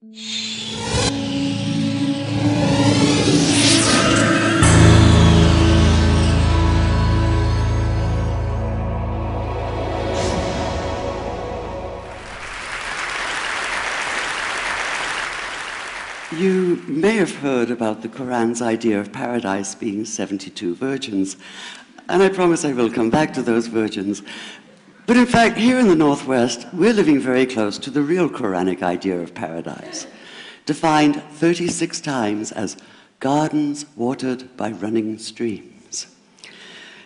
You may have heard about the Quran's idea of paradise being 72 virgins, and I promise I will come back to those virgins. But in fact, here in the Northwest, we're living very close to the real Quranic idea of paradise, defined 36 times as gardens watered by running streams.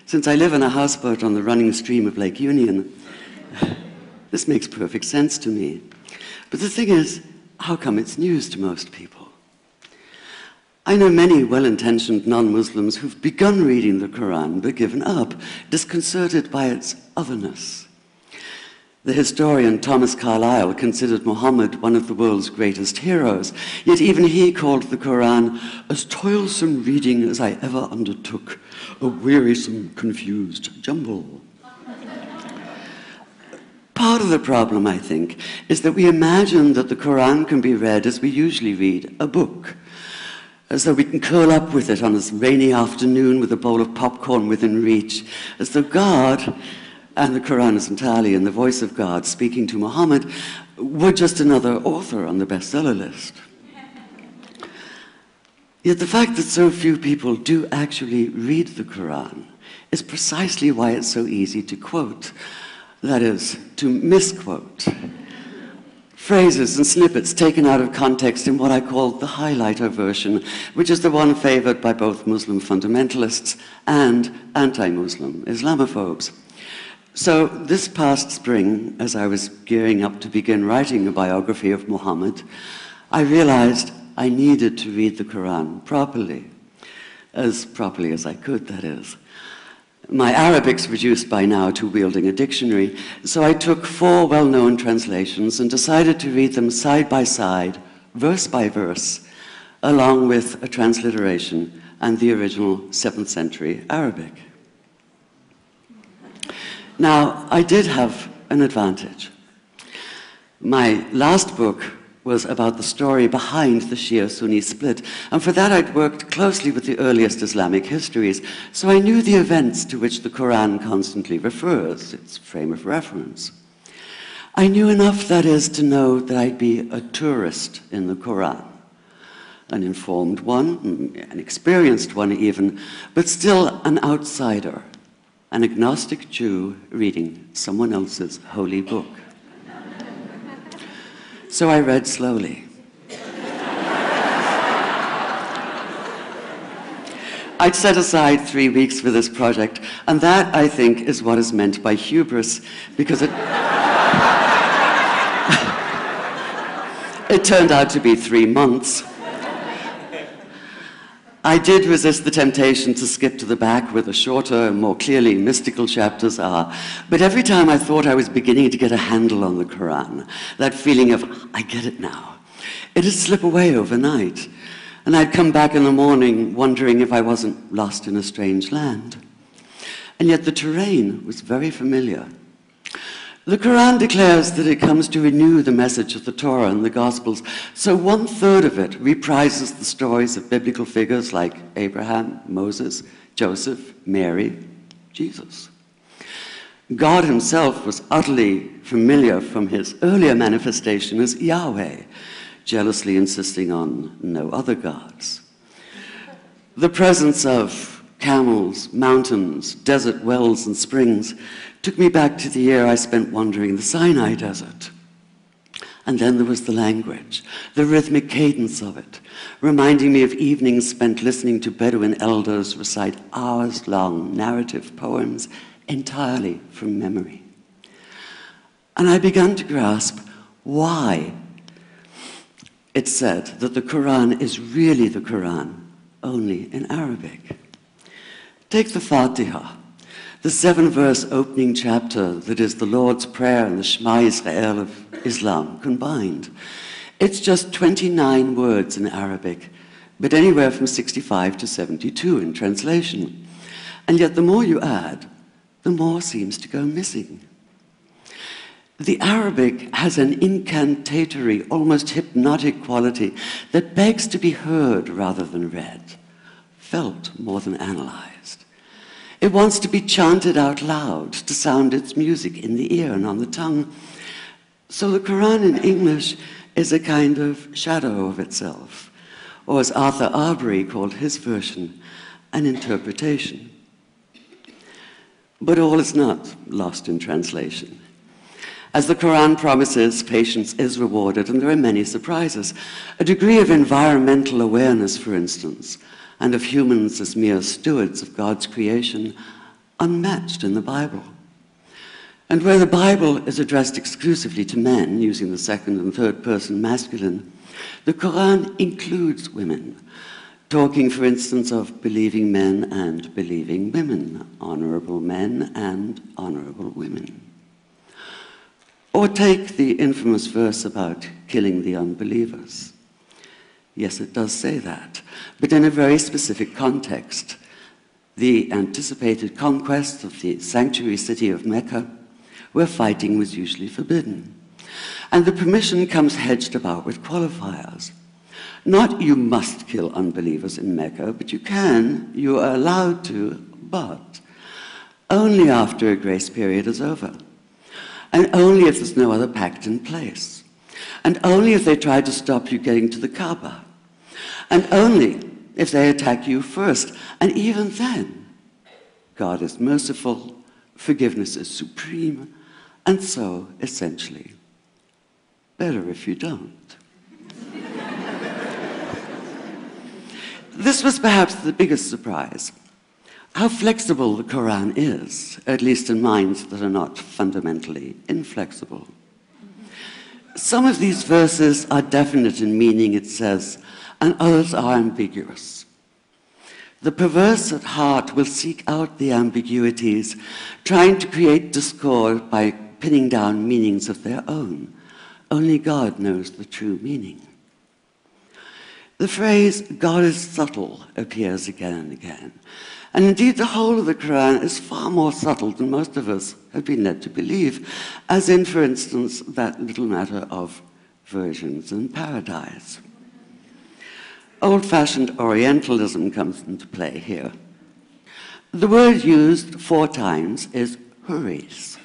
Since I live in a houseboat on the running stream of Lake Union, this makes perfect sense to me. But the thing is, how come it's news to most people? I know many well-intentioned non-Muslims who've begun reading the Quran but given up, disconcerted by its otherness. The historian Thomas Carlyle considered Muhammad one of the world's greatest heroes, yet even he called the Quran as toilsome reading as I ever undertook, a wearisome, confused jumble. Part of the problem, I think, is that we imagine that the Quran can be read as we usually read a book, as though we can curl up with it on a rainy afternoon with a bowl of popcorn within reach, as though God, and the Quran is entirely in the voice of God speaking to Muhammad, were just another author on the bestseller list. Yet the fact that so few people do actually read the Quran is precisely why it's so easy to quote. That is, to misquote. Phrases and snippets taken out of context in what I call the highlighter version, which is the one favored by both Muslim fundamentalists and anti-Muslim Islamophobes. So this past spring, as I was gearing up to begin writing a biography of Muhammad, I realized I needed to read the Quran properly as I could, that is. My Arabic's reduced by now to wielding a dictionary, so I took 4 well-known translations and decided to read them side by side, verse by verse, along with a transliteration and the original 7th century Arabic. Now, I did have an advantage. My last book was about the story behind the Shia-Sunni split, and for that I'd worked closely with the earliest Islamic histories, so I knew the events to which the Quran constantly refers, its frame of reference. I knew enough, that is, to know that I'd be a tourist in the Quran, an informed one, an experienced one even, but still an outsider, an agnostic Jew reading someone else's holy book. So I read slowly. I'd set aside 3 weeks for this project, and that, I think, is what is meant by hubris, because it turned out to be 3 months. I did resist the temptation to skip to the back where the shorter, more clearly mystical chapters are, but every time I thought I was beginning to get a handle on the Quran, that feeling of, I get it now, it'd slip away overnight, and I'd come back in the morning wondering if I wasn't lost in a strange land. And yet the terrain was very familiar. The Quran declares that it comes to renew the message of the Torah and the Gospels, so 1/3 of it reprises the stories of biblical figures like Abraham, Moses, Joseph, Mary, Jesus. God himself was utterly familiar from his earlier manifestation as Yahweh, jealously insisting on no other gods. The presence of camels, mountains, desert wells, and springs took me back to the year I spent wandering the Sinai desert. And then there was the language, the rhythmic cadence of it, reminding me of evenings spent listening to Bedouin elders recite hours-long narrative poems entirely from memory. And I began to grasp why it's said that the Quran is really the Quran, only in Arabic. Take the Fatiha, the 7-verse opening chapter that is the Lord's Prayer and the Shema Israel of Islam combined. It's just 29 words in Arabic, but anywhere from 65 to 72 in translation. And yet the more you add, the more seems to go missing. The Arabic has an incantatory, almost hypnotic quality that begs to be heard rather than read, felt more than analyzed. It wants to be chanted out loud, to sound its music in the ear and on the tongue. So the Quran in English is a kind of shadow of itself, or as Arthur Arbery called his version, an interpretation. But all is not lost in translation. As the Quran promises, patience is rewarded, and there are many surprises. A degree of environmental awareness, for instance, and of humans as mere stewards of God's creation, unmatched in the Bible. And where the Bible is addressed exclusively to men, using the second and third person masculine, the Quran includes women, talking, for instance, of believing men and believing women, honorable men and honorable women. Or take the infamous verse about killing the unbelievers. Yes, it does say that, but in a very specific context. The anticipated conquest of the sanctuary city of Mecca, where fighting was usually forbidden. And the permission comes hedged about with qualifiers. Not you must kill unbelievers in Mecca, but you are allowed to, but only after a grace period is over. And only if there's no other pact in place. And only if they try to stop you getting to the Kaaba. And only if they attack you first. And even then, God is merciful, forgiveness is supreme, and so, essentially, better if you don't. This was perhaps the biggest surprise. How flexible the Quran is, at least in minds that are not fundamentally inflexible. Some of these verses are definite in meaning, it says, and others are ambiguous. The perverse at heart will seek out the ambiguities, trying to create discord by pinning down meanings of their own. Only God knows the true meaning. The phrase, God is subtle, appears again and again. And indeed, the whole of the Quran is far more subtle than most of us have been led to believe, as in, for instance, that little matter of virgins in paradise. Old-fashioned Orientalism comes into play here. The word used 4 times is huris,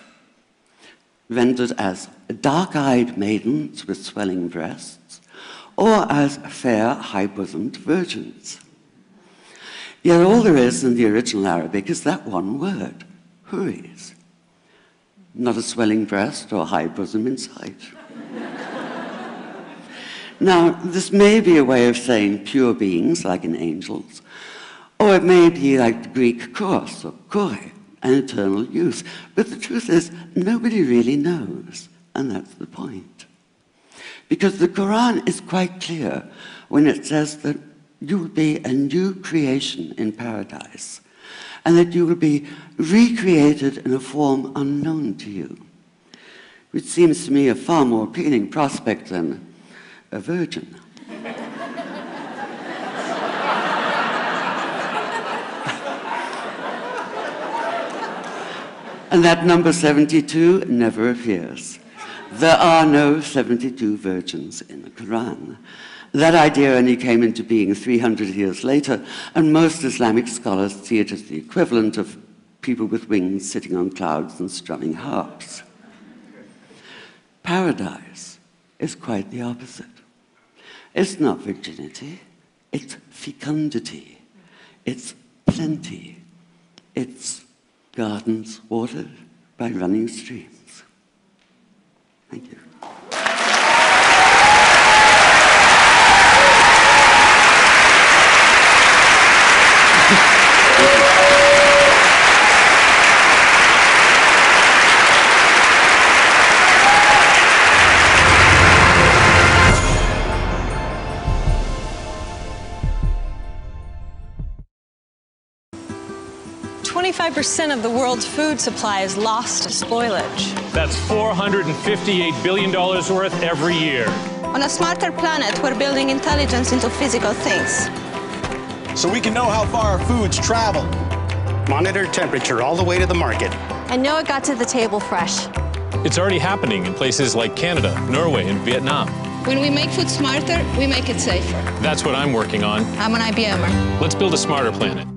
rendered as dark-eyed maidens with swelling breasts, or as fair, high-bosomed virgins. Yet all there is in the original Arabic is that one word, huris. Not a swelling breast or high bosom in sight. Now, this may be a way of saying pure beings, like in angels, or it may be like the Greek kos, or kore, an eternal youth. But the truth is, nobody really knows, and that's the point. Because the Quran is quite clear when it says that you will be a new creation in paradise, and that you will be recreated in a form unknown to you, which seems to me a far more appealing prospect than a virgin. And that number 72 never appears. There are no 72 virgins in the Quran. That idea only came into being 300 years later, and most Islamic scholars see it as the equivalent of people with wings sitting on clouds and strumming harps. Paradise is quite the opposite. It's not virginity, it's fecundity, it's plenty, it's gardens watered by running streams. Thank you. % of the world's food supply is lost to spoilage. That's $458 billion worth every year. On a smarter planet, we're building intelligence into physical things. So we can know how far our foods travel. Monitor temperature all the way to the market. And know it got to the table fresh. It's already happening in places like Canada, Norway, and Vietnam. When we make food smarter, we make it safer. That's what I'm working on. I'm an IBMer. Let's build a smarter planet.